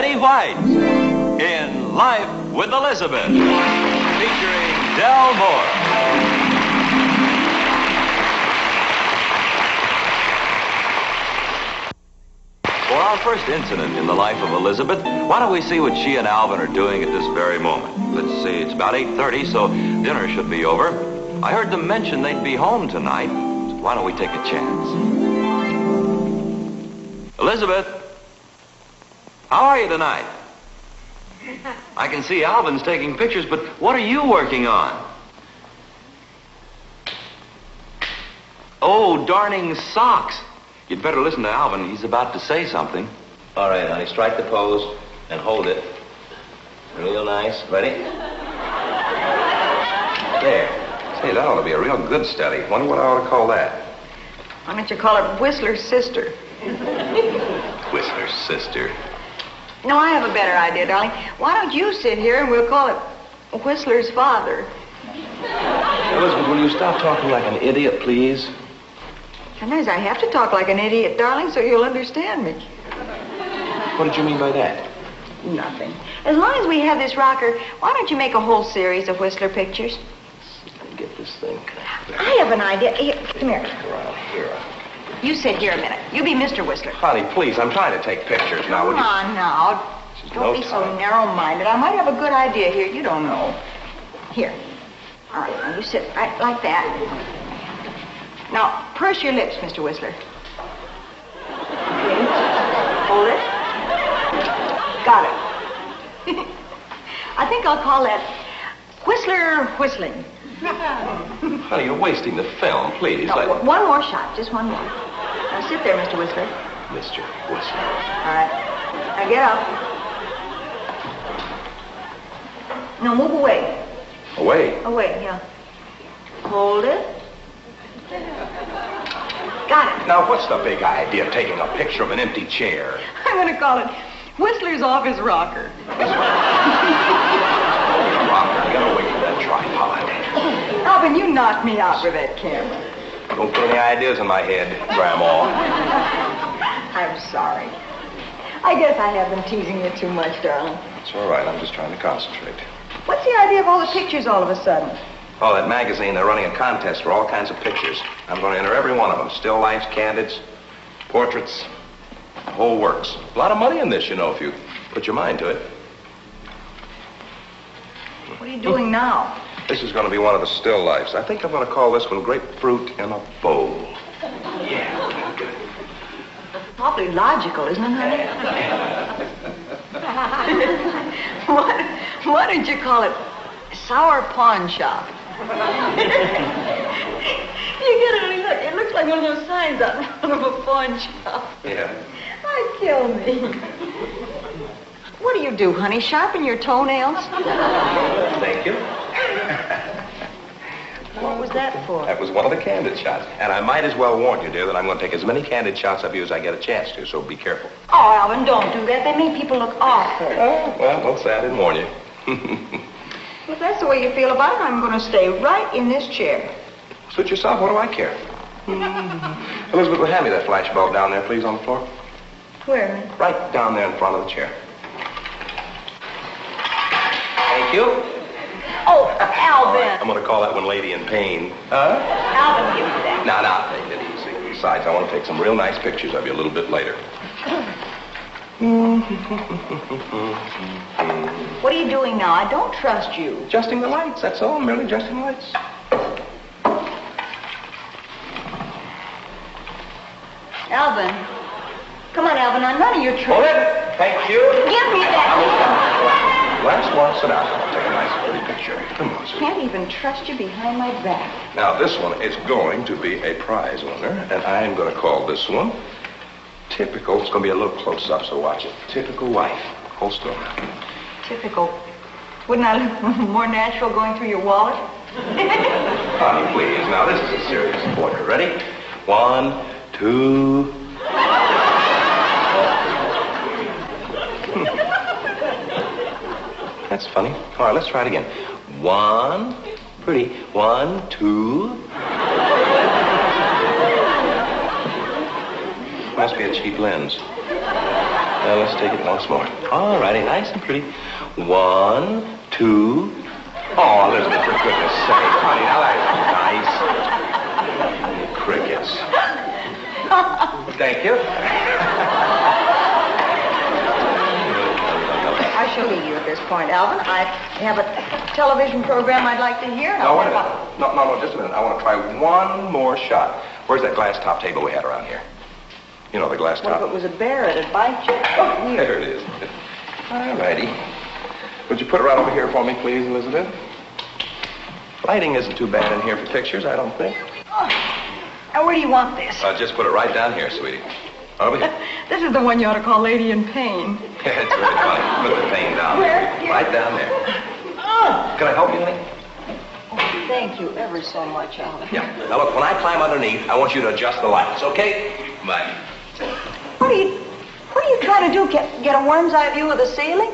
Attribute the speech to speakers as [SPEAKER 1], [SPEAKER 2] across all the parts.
[SPEAKER 1] Betty White in Life with Elizabeth, featuring Del Moore. For our first incident in the life of Elizabeth, why don't we see what she and Alvin are doing at this very moment? Let's see, it's about 8:30, so dinner should be over. I heard them mention they'd be home tonight, so why don't we take a chance? Elizabeth, how are you tonight? I can see Alvin's taking pictures, but what are you working on? Oh, darning socks. You'd better listen to Alvin. He's about to say something.
[SPEAKER 2] All right, honey, strike the pose and hold it. Real nice. Ready? There.
[SPEAKER 3] Say, that ought to be a real good study. Wonder what I ought to call that.
[SPEAKER 4] Why don't you call it Whistler's sister?
[SPEAKER 3] Whistler's sister.
[SPEAKER 4] No, I have a better idea, darling. Why don't you sit here and we'll call it Whistler's father?
[SPEAKER 3] Elizabeth, will you stop talking like an idiot, please?
[SPEAKER 4] Sometimes I have to talk like an idiot, darling, so you'll understand me.
[SPEAKER 3] What did you mean by that?
[SPEAKER 4] Nothing. As long as we have this rocker, why don't you make a whole series of Whistler pictures?
[SPEAKER 3] Let me get this thing.
[SPEAKER 4] I have an idea. Here, come here.
[SPEAKER 3] Around here.
[SPEAKER 4] You sit here a minute. You be Mr. Whistler.
[SPEAKER 3] Honey, please, I'm trying to take pictures now.
[SPEAKER 4] Come on now. Don't be so narrow-minded. I might have a good idea here. You don't know. Here. All right, now you sit right like that. Now, purse your lips, Mr. Whistler. Okay. Hold it. Got it. I think I'll call that Whistler whistling.
[SPEAKER 3] Honey, you're wasting the film, please.
[SPEAKER 4] No, one more shot, just one more. Now sit there, Mr. Whistler.
[SPEAKER 3] Mr. Whistler.
[SPEAKER 4] All right. Now get up. No, move away.
[SPEAKER 3] Away?
[SPEAKER 4] Away, yeah. Hold it. Got it.
[SPEAKER 3] Now, what's the big idea of taking a picture of an empty chair?
[SPEAKER 4] I'm going to call it Whistler's office rocker.
[SPEAKER 3] Rocker, get away from that tripod.
[SPEAKER 4] Alvin, you knocked me out with that camera.
[SPEAKER 3] Don't put any ideas in my head, Grandma.
[SPEAKER 4] I'm sorry. I guess I have been teasing you too much, darling.
[SPEAKER 3] It's all right. I'm just trying to concentrate.
[SPEAKER 4] What's the idea of all the pictures all of a sudden?
[SPEAKER 3] Oh, that magazine, they're running a contest for all kinds of pictures. I'm going to enter every one of them. Still lifes, candids, portraits, the whole works. A lot of money in this, you know, if you put your mind to it.
[SPEAKER 4] What are you doing now?
[SPEAKER 3] This is going to be one of the still lifes. I think I'm going to call this one Grapefruit in a Bowl. Yeah, good.
[SPEAKER 4] Awfully logical, isn't it, honey? Why don't you call it Sour Pawn Shop? You get it, honey, look. It looks like one of those signs out in front of a pawn shop.
[SPEAKER 3] Yeah.
[SPEAKER 4] Oh, kill me. What do you do, honey? Sharpen your toenails?
[SPEAKER 3] Thank you.
[SPEAKER 4] What was that for?
[SPEAKER 3] That was one of the candid shots. And I might as well warn you, dear, that I'm going to take as many candid shots of you as I get a chance to, so be careful.
[SPEAKER 4] Oh, Alvin, don't do that. They make people look awful.
[SPEAKER 3] Oh, well, don't say I didn't warn you.
[SPEAKER 4] If that's the way you feel about it, I'm going to stay right in this chair.
[SPEAKER 3] Suit yourself. What do I care? Elizabeth, will hand me that flash bulb down there, please, on the floor?
[SPEAKER 4] Where, honey?
[SPEAKER 3] Right down there in front of the chair. Thank you.
[SPEAKER 4] Oh,
[SPEAKER 3] All right,
[SPEAKER 4] Alvin.
[SPEAKER 3] I'm going to call that one Lady in Pain.
[SPEAKER 4] Alvin, give me that.
[SPEAKER 3] Now, take it easy. Besides, I want to take some real nice pictures of you a little bit later.
[SPEAKER 4] What are you doing now? I don't trust you.
[SPEAKER 3] Adjusting the lights, that's all. Merely adjusting the lights.
[SPEAKER 4] Alvin. Come on, Alvin. I'm none of your
[SPEAKER 3] Hold
[SPEAKER 4] tricks.
[SPEAKER 3] it. Thank you.
[SPEAKER 4] Give me that.
[SPEAKER 3] Last one, sit down. I'll take a nice, pretty picture. Come on, sweetie.
[SPEAKER 4] Can't even trust you behind my back.
[SPEAKER 3] Now, this one is going to be a prize winner, and I'm going to call this one Typical. It's going to be a little close-up, so watch it. Typical wife. Hold still now.
[SPEAKER 4] Typical. Wouldn't I look more natural going through your wallet?
[SPEAKER 3] Honey, please. Now, this is a serious portrait. Ready? 1, 2... That's funny. All right, let's try it again. 1, pretty. 1, 2... Must be a cheap lens. Now, let's take it once more. All righty, nice and pretty. 1, 2. Oh, Elizabeth, for goodness sake. Honey, now that's nice. Crickets. Thank you.
[SPEAKER 4] I shall leave you at this point, Alvin. I have a television program I'd like to hear.
[SPEAKER 3] No, wait a minute. No, just a minute. I want to try one more shot. Where's that glass top table we had around here? You know, the glass top.
[SPEAKER 4] Well, if it was a bear, it'd bite you. Oh, here.
[SPEAKER 3] There it is. All righty. Would you put it right over here for me, please, Elizabeth? Lighting isn't too bad in here for pictures, I don't think.
[SPEAKER 4] Oh. Now, where do you want this?
[SPEAKER 3] Just put it right down here, sweetie. Over here.
[SPEAKER 4] This is the one you ought to call Lady in Pain.
[SPEAKER 3] Yeah, it's really funny. Put the pain down
[SPEAKER 4] Where?
[SPEAKER 3] there. Right down there. Can I help you, honey?
[SPEAKER 4] Oh, thank you ever so much, Alvin.
[SPEAKER 3] Yeah. Now, look, when I climb underneath, I want you to adjust the lights, okay? Bye.
[SPEAKER 4] What are you trying to do? Get a worm's eye view of the ceiling?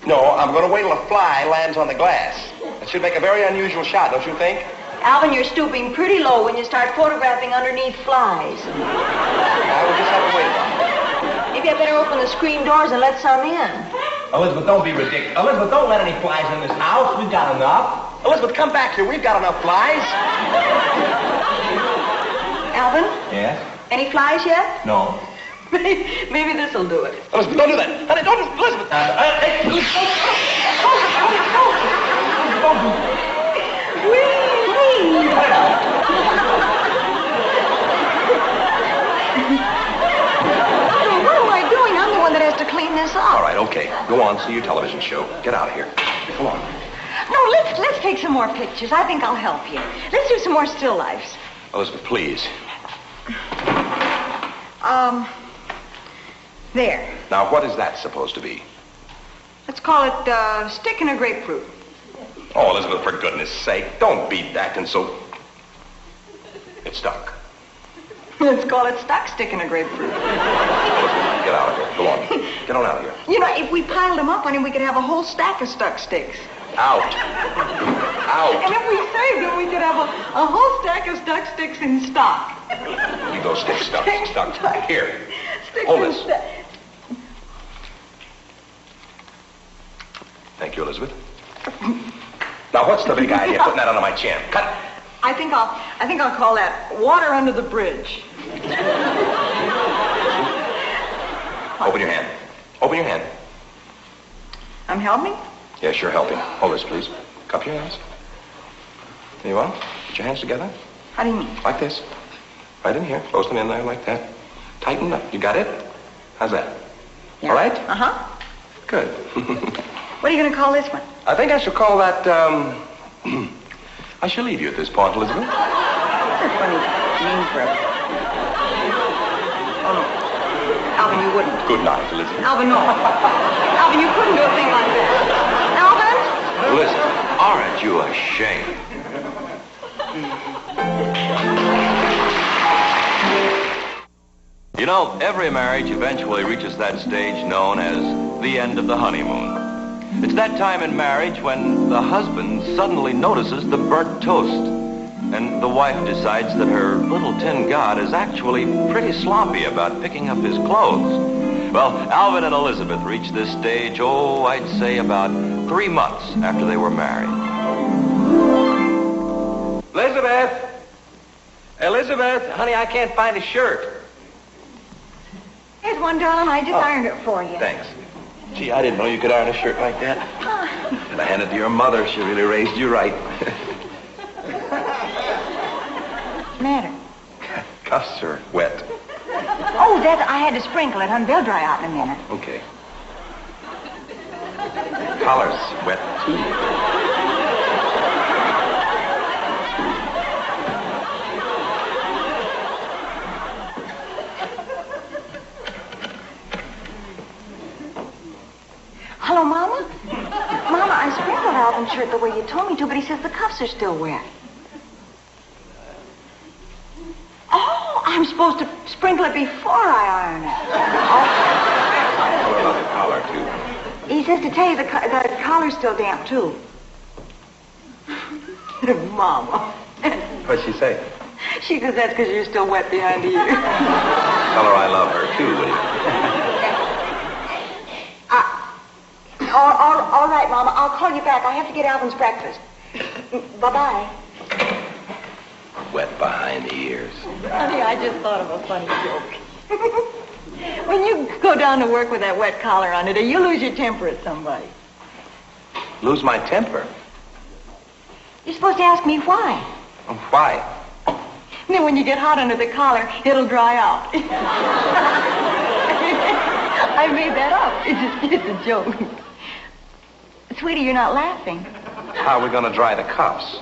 [SPEAKER 3] No, I'm going to wait till a fly lands on the glass. It should make a very unusual shot, don't you think?
[SPEAKER 4] Alvin, you're stooping pretty low when you start photographing underneath flies.
[SPEAKER 3] I will just have to wait a while.
[SPEAKER 4] Maybe I better open the screen doors and let some in.
[SPEAKER 3] Elizabeth, don't be ridiculous. Elizabeth, don't let any flies in this house. We've got enough. Elizabeth, come back here. We've got enough flies.
[SPEAKER 4] Alvin?
[SPEAKER 3] Yes?
[SPEAKER 4] Any flies yet?
[SPEAKER 3] No.
[SPEAKER 4] Maybe this'll do it.
[SPEAKER 3] Elizabeth, don't do that. Honey, don't do Elizabeth. Hey, Elizabeth, don't do
[SPEAKER 4] What am I doing? I'm the one that has to clean this up.
[SPEAKER 3] All right, okay. Go on, see your television show. Get out of here. Come on.
[SPEAKER 4] No, let's take some more pictures. I think I'll help you. Let's do some more still lifes.
[SPEAKER 3] Elizabeth, please.
[SPEAKER 4] There.
[SPEAKER 3] Now, what is that supposed to be?
[SPEAKER 4] Let's call it stick in a grapefruit.
[SPEAKER 3] Oh, Elizabeth, for goodness sake, don't be acting so... It's stuck.
[SPEAKER 4] Let's call it stuck stick in a grapefruit.
[SPEAKER 3] Elizabeth, get out of here. Go on. Get on out of here.
[SPEAKER 4] You know, if we piled them up on him, we could have a whole stack of stuck sticks.
[SPEAKER 3] Out. Out.
[SPEAKER 4] And if we saved them, we could have a whole stack of stuck sticks in stock.
[SPEAKER 3] Leave those sticks stuck. Here.
[SPEAKER 4] Sticks
[SPEAKER 3] Hold
[SPEAKER 4] in
[SPEAKER 3] this.
[SPEAKER 4] stock.
[SPEAKER 3] Thank you, Elizabeth. Now, what's the big idea putting that under my chin? Cut it.
[SPEAKER 4] I think I'll call that water under the bridge.
[SPEAKER 3] Open your hand. Open your hand.
[SPEAKER 4] I'm helping?
[SPEAKER 3] Yes, you're helping. Hold this, please. Cup your hands. There you are. Put your hands together.
[SPEAKER 4] How do you mean?
[SPEAKER 3] Like this. Right in here. Close them in there like that. Tighten up. You got it? How's that?
[SPEAKER 4] Yeah.
[SPEAKER 3] All right?
[SPEAKER 4] Uh-huh.
[SPEAKER 3] Good.
[SPEAKER 4] What are you going to call this one?
[SPEAKER 3] I think I shall call that, I shall leave you at this point, Elizabeth.
[SPEAKER 4] That's a funny name for it. Oh, no. Alvin, you wouldn't.
[SPEAKER 3] Good night, Elizabeth.
[SPEAKER 4] Alvin, no. Alvin, you couldn't do a thing like that. Alvin?
[SPEAKER 1] Listen, aren't you ashamed? You know, every marriage eventually reaches that stage known as the end of the honeymoon. It's that time in marriage when the husband suddenly notices the burnt toast, and the wife decides that her little tin god is actually pretty sloppy about picking up his clothes. Well, Alvin and Elizabeth reached this stage, I'd say about 3 months after they were married.
[SPEAKER 3] Elizabeth! Elizabeth! Honey, I can't find a shirt.
[SPEAKER 4] Here's one, darling. I just ironed it for you.
[SPEAKER 3] Thanks. Gee, I didn't know you could iron a shirt like that. And I handed it to your mother. She really raised you right.
[SPEAKER 4] What's the matter?
[SPEAKER 3] Cuffs are wet.
[SPEAKER 4] Oh, I had to sprinkle it, hon. They'll dry out in a minute.
[SPEAKER 3] Okay. Collar's wet, too.
[SPEAKER 4] Hello, Mama? Mama, I sprinkled Alvin's shirt the way you told me to, but he says the cuffs are still wet. Oh, I'm supposed to sprinkle it before I iron it.
[SPEAKER 3] What about the collar, too?
[SPEAKER 4] He says to tell you the collar's still damp, too. Mama.
[SPEAKER 3] What'd she say?
[SPEAKER 4] She says that's because you're still wet behind the ears.
[SPEAKER 3] Tell her I love her, too, will you?
[SPEAKER 4] I'll call you back. I have to get Alvin's breakfast. Bye-bye.
[SPEAKER 3] Wet behind the ears.
[SPEAKER 4] Honey, I just thought of a funny joke. When you go down to work with that wet collar on today, you lose your temper at somebody.
[SPEAKER 3] Lose my temper.
[SPEAKER 4] You're supposed to ask me why.
[SPEAKER 3] Why?
[SPEAKER 4] And then when you get hot under the collar, it'll dry out. I made that up. It's a joke. Sweetie, you're not laughing.
[SPEAKER 3] How are we going to dry the cuffs?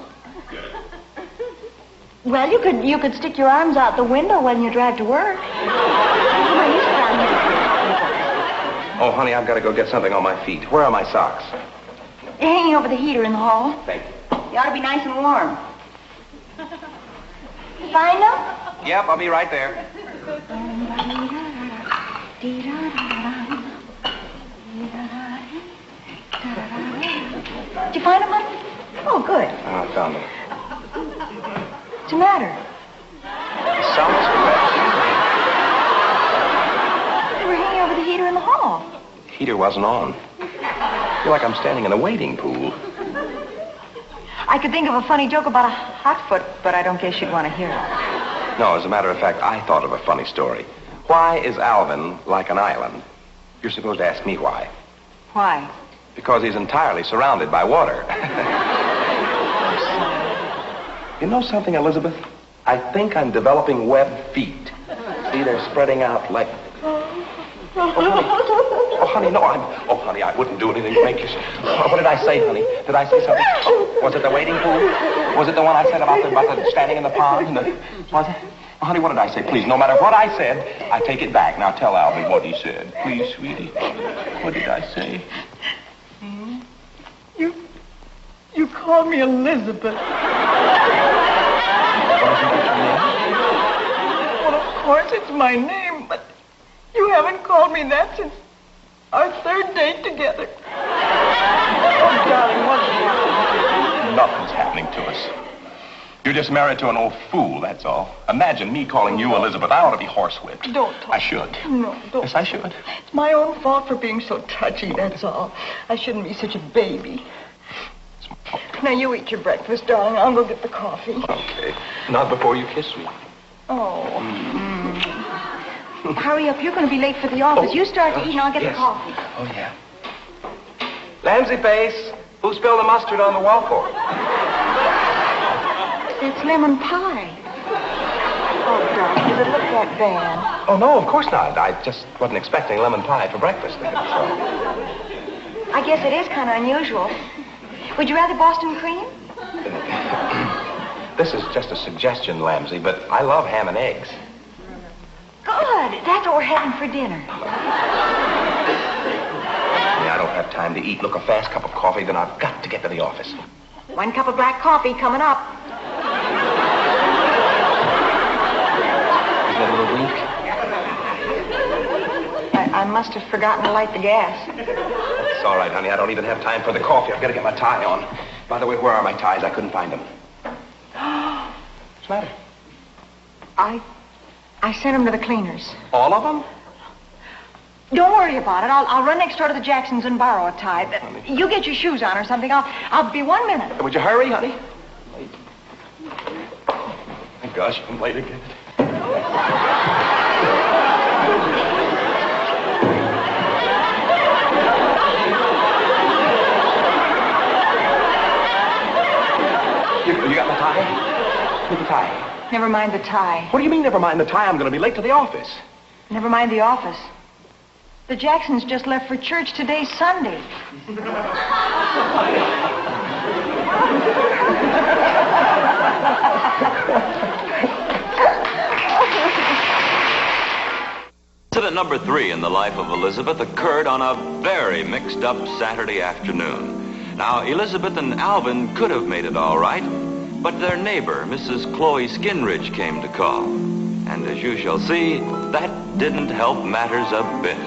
[SPEAKER 4] Well, you could stick your arms out the window when you drive to work. Come on, you sit down here.
[SPEAKER 3] Oh, honey, I've got to go get something on my feet. Where are my socks?
[SPEAKER 4] They're hanging over the heater in the hall.
[SPEAKER 3] Thank you.
[SPEAKER 4] You ought to be nice and warm. Find them?
[SPEAKER 3] Yep, I'll be right there.
[SPEAKER 4] Did you find them, honey? Oh, good.
[SPEAKER 3] I found them.
[SPEAKER 4] What's the matter?
[SPEAKER 3] Sounds
[SPEAKER 4] They were hanging over the heater in the hall.
[SPEAKER 3] Heater wasn't on. I feel like I'm standing in a wading pool.
[SPEAKER 4] I could think of a funny joke about a hot foot, but I don't guess you'd want to hear it.
[SPEAKER 3] No, as a matter of fact, I thought of a funny story. Why is Alvin like an island? You're supposed to ask me why.
[SPEAKER 4] Why?
[SPEAKER 3] Because he's entirely surrounded by water. You know something, Elizabeth? I think I'm developing web feet. See, they're spreading out like... Oh, honey, no, Oh, honey, I wouldn't do anything to make you... What did I say, honey? Did I say something? Oh, was it the wading pool? Was it the one I said about the standing in the pond? Was it? Oh, honey, what did I say? Please, no matter what I said, I take it back. Now tell Alvin what he said. Please, sweetie. What did I say?
[SPEAKER 4] You called me Elizabeth. Well, of course it's my name, but you haven't called me that since our third date together. Oh, darling, what's happening?
[SPEAKER 3] Nothing's happening to us. You're just married to an old fool, that's all. Imagine me calling you Elizabeth. I ought to be horsewhipped.
[SPEAKER 4] Don't talk.
[SPEAKER 3] I should.
[SPEAKER 4] No, don't.
[SPEAKER 3] Yes, I should.
[SPEAKER 4] It's my own fault for being so touchy, that's all. I shouldn't be such a baby. Now, you eat your breakfast, darling. I'll go get the coffee.
[SPEAKER 3] Okay. Not before you kiss me.
[SPEAKER 4] Oh. Hurry up. You're going to be late for the office. You start to eat and I'll get the coffee.
[SPEAKER 3] Oh, yeah. Lamsey face. Who spilled the mustard on the wall for?
[SPEAKER 4] It's lemon pie. Oh, darling, does it look that bad?
[SPEAKER 3] Oh, no, of course not. I just wasn't expecting lemon pie for breakfast. So.
[SPEAKER 4] I guess it is kind of unusual. Would you rather Boston cream?
[SPEAKER 3] This is just a suggestion, Lamsey, but I love ham and eggs.
[SPEAKER 4] Good. That's what we're having for dinner.
[SPEAKER 3] I don't have time to eat. Look, a fast cup of coffee, then I've got to get to the office.
[SPEAKER 4] 1 cup of black coffee coming up.
[SPEAKER 3] Isn't that a little weak?
[SPEAKER 4] I must have forgotten to light the gas.
[SPEAKER 3] It's all right, honey. I don't even have time for the coffee. I've got to get my tie on. By the way, where are my ties? I couldn't find them. What's the matter?
[SPEAKER 4] I sent them to the cleaners.
[SPEAKER 3] All of them?
[SPEAKER 4] Don't worry about it. I'll run next door to the Jacksons and borrow a tie. You get your shoes on or something. I'll be 1 minute.
[SPEAKER 3] Would you hurry, honey? My gosh, I'm late again. You got my tie? Get the tie.
[SPEAKER 4] Never mind the tie.
[SPEAKER 3] What do you mean, never mind the tie? I'm going to be late to the office.
[SPEAKER 4] Never mind the office. The Jacksons just left for church. Today's Sunday.
[SPEAKER 1] Incident number 3 in the life of Elizabeth occurred on a very mixed-up Saturday afternoon. Now, Elizabeth and Alvin could have made it all right, but their neighbor, Mrs. Chloe Skinridge, came to call. And as you shall see, that didn't help matters a bit.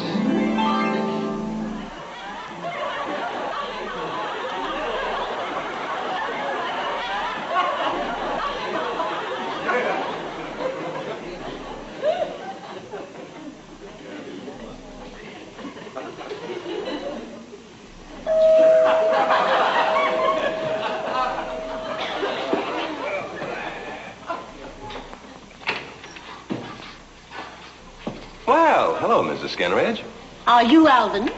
[SPEAKER 3] Skinridge.
[SPEAKER 5] Are you Alvin?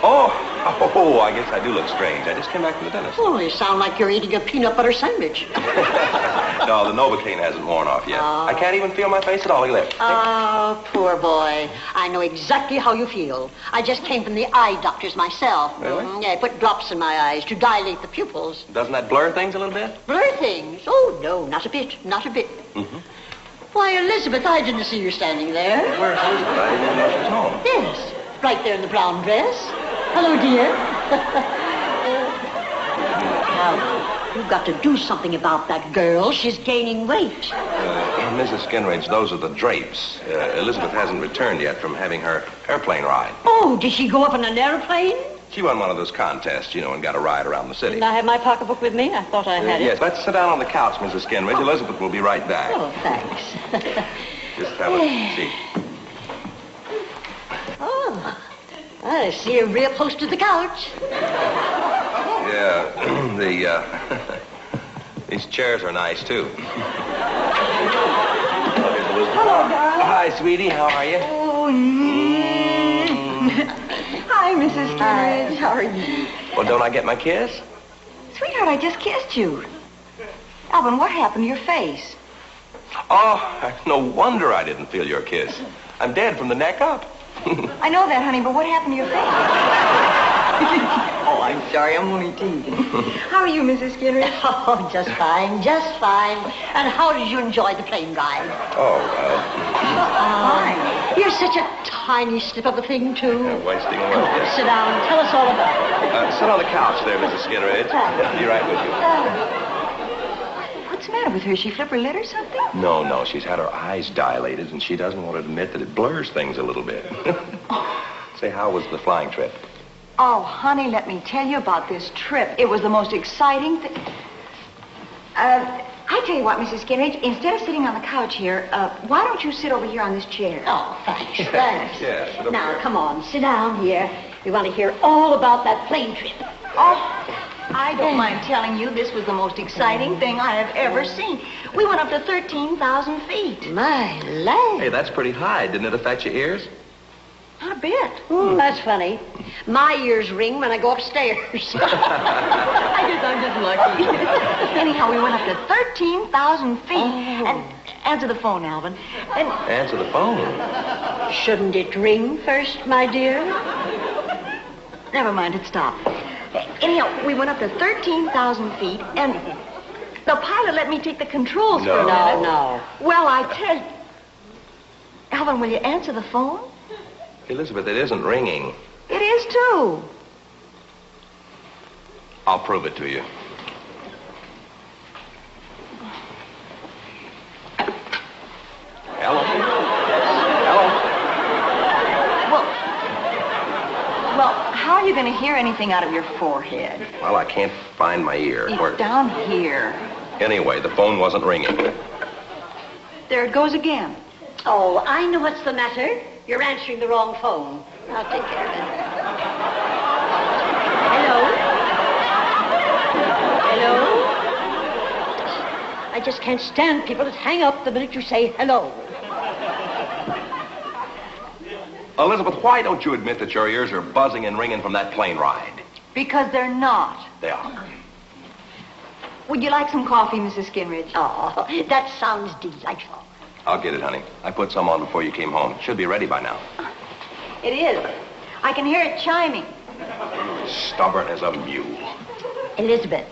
[SPEAKER 3] Oh, I guess I do look strange. I just came back from the dentist.
[SPEAKER 5] Oh, you sound like you're eating a peanut butter sandwich.
[SPEAKER 3] No, the Novocaine hasn't worn off yet. I can't even feel my face at all. Look at that.
[SPEAKER 5] Oh, poor boy. I know exactly how you feel. I just came from the eye doctor's myself.
[SPEAKER 3] Really?
[SPEAKER 5] Yeah, I put drops in my eyes to dilate the pupils.
[SPEAKER 3] Doesn't that blur things a little bit?
[SPEAKER 5] Blur things? Oh, no, not a bit. Not a bit.
[SPEAKER 3] Mm-hmm.
[SPEAKER 5] Why, Elizabeth, I didn't see you standing there.
[SPEAKER 3] Where's Elizabeth? I didn't even know she was home.
[SPEAKER 5] Yes, right there in the brown dress. Hello, dear. Now, you've got to do something about that girl. She's gaining weight.
[SPEAKER 3] Mrs. Skinridge, those are the drapes. Elizabeth hasn't returned yet from having her airplane ride.
[SPEAKER 5] Oh, did she go up in an airplane?
[SPEAKER 3] She won one of those contests, and got a ride around the city.
[SPEAKER 5] Didn't I have my pocketbook with me? I thought I had it.
[SPEAKER 3] Yes, let's sit down on the couch, Mrs. Skinridge. Elizabeth will be right back.
[SPEAKER 5] Oh, thanks.
[SPEAKER 3] Just have a seat.
[SPEAKER 5] Oh, I see you're real close to the couch.
[SPEAKER 3] Yeah, these chairs are nice, too.
[SPEAKER 4] Hello, darling.
[SPEAKER 3] Hi, sweetie. How are you?
[SPEAKER 4] Oh, Hi, Mrs. Skinridge. How are you?
[SPEAKER 3] Well, don't I get my kiss?
[SPEAKER 4] Sweetheart, I just kissed you. Alvin, what happened to your face?
[SPEAKER 3] Oh, no wonder I didn't feel your kiss. I'm dead from the neck up.
[SPEAKER 4] I know that, honey, but what happened to your face? Oh, I'm sorry. I'm only teasing. How are you, Mrs. Skinridge?
[SPEAKER 5] Oh, just fine, just fine. And how did you enjoy the plane ride?
[SPEAKER 4] Fine.
[SPEAKER 5] You're such a tiny slip of a thing, too.
[SPEAKER 3] Wasting away.
[SPEAKER 5] Sit down. Tell us all about it.
[SPEAKER 3] Sit on the couch there, Mrs. Skinridge. I'll be right with you.
[SPEAKER 4] What's the matter with her? She flip her lid or something?
[SPEAKER 3] No, she's had her eyes dilated, and she doesn't want to admit that it blurs things a little bit. Say, how was the flying trip?
[SPEAKER 4] Oh, honey, let me tell you about this trip. It was the most exciting thing. I tell you what, Mrs. Skinridge, instead of sitting on the couch here, why don't you sit over here on this chair?
[SPEAKER 5] Oh, thanks, thanks.
[SPEAKER 3] Yeah, sit up
[SPEAKER 5] Now,
[SPEAKER 3] here.
[SPEAKER 5] come on, sit down here. We want to hear all about that plane trip.
[SPEAKER 4] Oh, I don't mind telling you this was the most exciting thing I have ever seen. We went up to 13,000 feet.
[SPEAKER 5] My land.
[SPEAKER 3] Hey, that's pretty high. Didn't it affect your ears?
[SPEAKER 4] Not a bit.
[SPEAKER 5] That's funny. My ears ring when I go upstairs.
[SPEAKER 4] I'm just lucky. Anyhow, we went up to 13,000 feet.
[SPEAKER 5] Oh.
[SPEAKER 4] And answer the phone, Alvin. And
[SPEAKER 3] Answer the phone.
[SPEAKER 5] Shouldn't it ring first, my dear?
[SPEAKER 4] never mind, it stopped. Anyhow, we went up to 13,000 feet, and the pilot let me take the controls for a minute.
[SPEAKER 5] No.
[SPEAKER 4] Well, I tell you. Alvin, will you answer the phone?
[SPEAKER 3] Elizabeth, it isn't ringing.
[SPEAKER 4] It is, too.
[SPEAKER 3] I'll prove it to you. Hello? Hello?
[SPEAKER 4] Well, how are you going to hear anything out of your forehead?
[SPEAKER 3] Well, I can't find my ear.
[SPEAKER 4] It's down here.
[SPEAKER 3] Anyway, the phone wasn't ringing.
[SPEAKER 4] There it goes again.
[SPEAKER 5] Oh, I know what's the matter. You're answering the wrong phone. I'll take care of it. Hello? Hello? I just can't stand people that hang up the minute you say hello.
[SPEAKER 3] Elizabeth, why don't you admit that your ears are buzzing and ringing from that plane ride?
[SPEAKER 4] Because they're not.
[SPEAKER 3] They are.
[SPEAKER 4] Would you like some coffee, Mrs. Skinridge?
[SPEAKER 5] Oh, that sounds delightful.
[SPEAKER 3] I'll get it, honey. I put some on before you came home. Should be ready by now.
[SPEAKER 4] It is. I can hear it chiming.
[SPEAKER 3] Stubborn as a mule.
[SPEAKER 5] Elizabeth,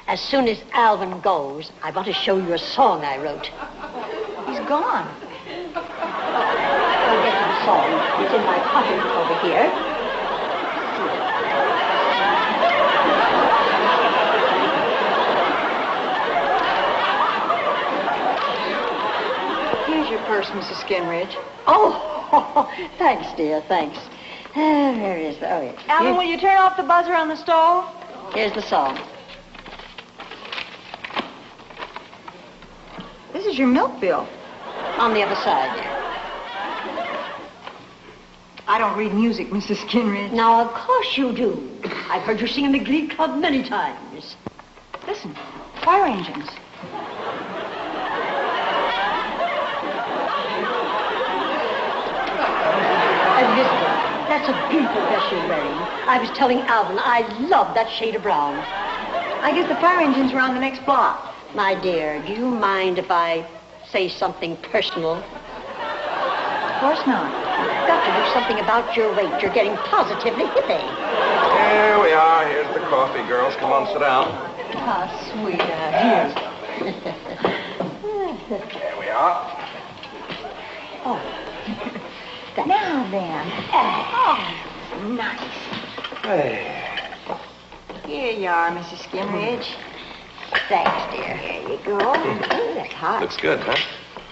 [SPEAKER 5] as soon as Alvin goes, I want to show you a song I wrote.
[SPEAKER 4] He's gone.
[SPEAKER 5] I'll get to the song. It's in my pocket over here.
[SPEAKER 4] Here's your purse, Mrs. Skinridge.
[SPEAKER 5] Oh, thanks, dear, thanks. There it is. Oh, yeah.
[SPEAKER 4] Alvin, will you turn off the buzzer on the stove?
[SPEAKER 5] Here's the song.
[SPEAKER 4] This is your milk bill.
[SPEAKER 5] On the other side, dear.
[SPEAKER 4] I don't read music, Mrs. Skinridge.
[SPEAKER 5] Now, of course you do. I've heard you sing in the Glee Club many times.
[SPEAKER 4] Listen, fire engines.
[SPEAKER 5] That's a beautiful dress you're wearing. I was telling Alvin I love that shade of brown.
[SPEAKER 4] I guess the fire engine's around the next block.
[SPEAKER 5] My dear, do you mind if I say something personal?
[SPEAKER 4] Of course not.
[SPEAKER 5] You've got to do something about your weight. You're getting positively hippie.
[SPEAKER 3] Here we are. Here's the coffee, girls. Come on, sit down.
[SPEAKER 4] How sweet. Here.
[SPEAKER 3] There we are.
[SPEAKER 5] Oh.
[SPEAKER 4] Now then. Oh, nice.
[SPEAKER 3] Hey.
[SPEAKER 4] Here you are, Mrs. Skimridge. Thanks, dear. Here you go. Ooh, that's hot.
[SPEAKER 3] Looks good, huh?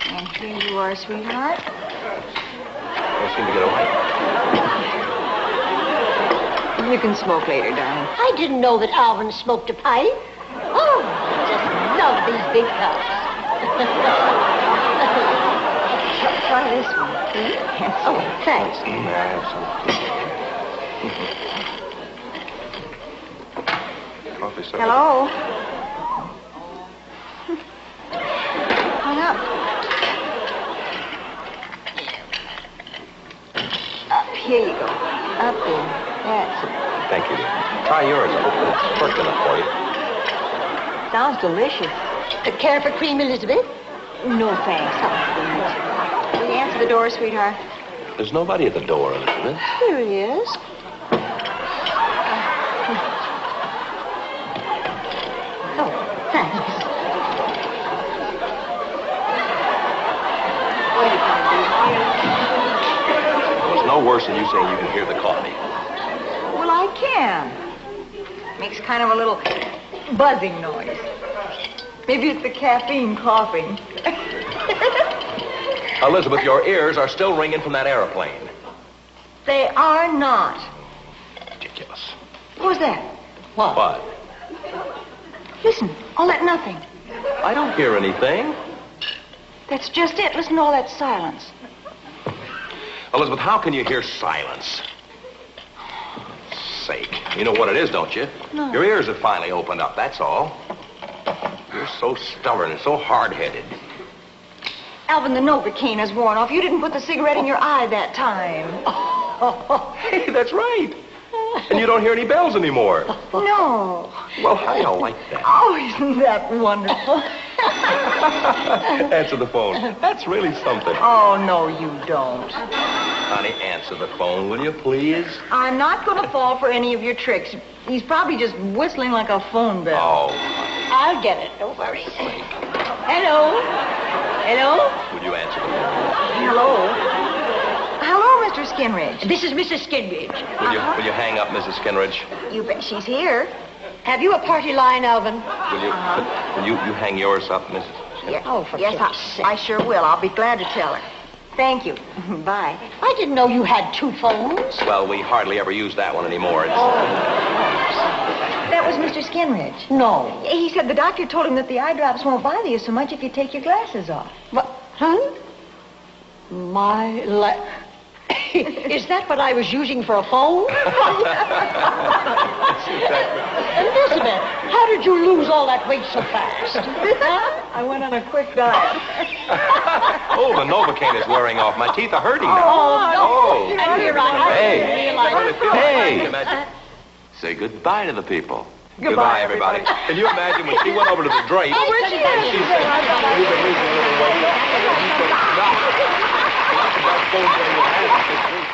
[SPEAKER 4] And here you are, sweetheart.
[SPEAKER 3] Don't seem to get away.
[SPEAKER 4] You can smoke later, darling.
[SPEAKER 5] I didn't know that Alvin smoked a pipe. Oh, I just love these big cups.
[SPEAKER 4] Try this one.
[SPEAKER 5] Oh, thanks.
[SPEAKER 3] Coffee service.
[SPEAKER 4] Hello? Hung up. Up, here you go. Up there. That's it.
[SPEAKER 3] Thank you, dear. Try yours. I hope it's working enough for you.
[SPEAKER 4] Sounds delicious.
[SPEAKER 5] Care for cream, Elizabeth?
[SPEAKER 4] No, thanks. Will you answer the door, sweetheart?
[SPEAKER 3] There's nobody at the door, Elizabeth.
[SPEAKER 5] Here he is. Oh, thanks.
[SPEAKER 3] Well, it's no worse than you saying you can hear the coffee.
[SPEAKER 4] Well, I can. Makes kind of a little buzzing noise. Maybe it's the caffeine coughing.
[SPEAKER 3] Elizabeth, your ears are still ringing from that airplane.
[SPEAKER 4] They are not.
[SPEAKER 3] Ridiculous.
[SPEAKER 4] What was that?
[SPEAKER 3] What?
[SPEAKER 4] Listen, all that nothing.
[SPEAKER 3] I don't hear anything.
[SPEAKER 4] That's just it. Listen to all that silence.
[SPEAKER 3] Elizabeth, how can you hear silence? Sake. You know what it is, don't you?
[SPEAKER 4] No.
[SPEAKER 3] Your ears have finally opened up, that's all. You're so stubborn and so hard-headed.
[SPEAKER 4] Alvin, the Novocaine has worn off. You didn't put the cigarette in your eye that time.
[SPEAKER 3] Hey, that's right. And you don't hear any bells anymore.
[SPEAKER 4] No.
[SPEAKER 3] Well, how do you like that?
[SPEAKER 4] Oh, isn't that wonderful?
[SPEAKER 3] Answer the phone. That's really something.
[SPEAKER 4] Oh, no, you don't.
[SPEAKER 3] Honey, answer the phone, will you, please?
[SPEAKER 4] I'm not going to fall for any of your tricks. He's probably just whistling like a phone bell.
[SPEAKER 3] Oh,
[SPEAKER 5] I'll get it. Don't worry. Hello? Hello?
[SPEAKER 3] will you answer the phone?
[SPEAKER 4] Hello? Hello, Mr. Skinridge.
[SPEAKER 5] This is Mrs. Skinridge.
[SPEAKER 3] Will you hang up, Mrs. Skinridge?
[SPEAKER 4] You bet she's here.
[SPEAKER 5] Have you a party line, Alvin?
[SPEAKER 3] Will you hang yours up, Mrs.
[SPEAKER 4] Yeah.
[SPEAKER 5] Oh, for
[SPEAKER 4] yes,
[SPEAKER 5] goodness sake.
[SPEAKER 4] I sure will. I'll be glad to tell her. Thank you. Bye.
[SPEAKER 5] I didn't know you had two phones.
[SPEAKER 3] Well, we hardly ever use that one anymore.
[SPEAKER 4] That was Mr. Skinridge.
[SPEAKER 5] No.
[SPEAKER 4] He said the doctor told him that the eye drops won't bother you so much if you take your glasses off.
[SPEAKER 5] What? Huh? Is that what I was using for a phone? Elizabeth, how did you lose all that weight so fast?
[SPEAKER 4] I went on a quick diet.
[SPEAKER 3] Oh, the Novocaine is wearing off. My teeth are hurting now.
[SPEAKER 5] Oh, no. And here I
[SPEAKER 3] Hey.
[SPEAKER 5] didn't realize.
[SPEAKER 3] Hey.
[SPEAKER 1] Say goodbye to the people.
[SPEAKER 3] Goodbye, everybody. Can you imagine when she went over to the drape?
[SPEAKER 5] Oh, where'd she go?
[SPEAKER 3] And she said, "You've been losing a little weight." And he said, "No. That phone's in your hand this week."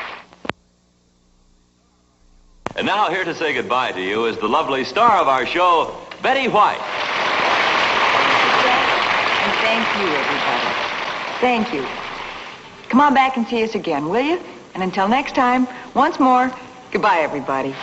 [SPEAKER 1] And now here to say goodbye to you is the lovely star of our show, Betty White.
[SPEAKER 4] And thank you, everybody. Thank you. Come on back and see us again, will you? And until next time, once more, goodbye, everybody.